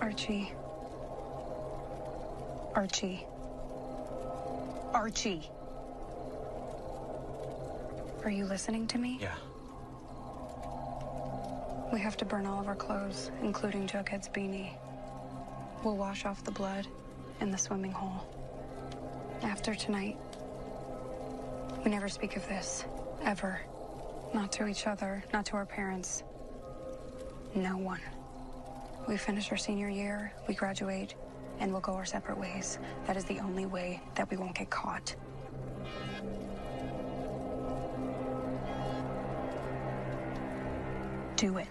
Archie. Archie. Archie. Are you listening to me? Yeah. We have to burn all of our clothes, including Jughead's beanie. We'll wash off the blood in the swimming hole. After tonight, we never speak of this, ever. Not to each other, not to our parents. No one. We finish our senior year, we graduate, and we'll go our separate ways. That is the only way that we won't get caught. Do it.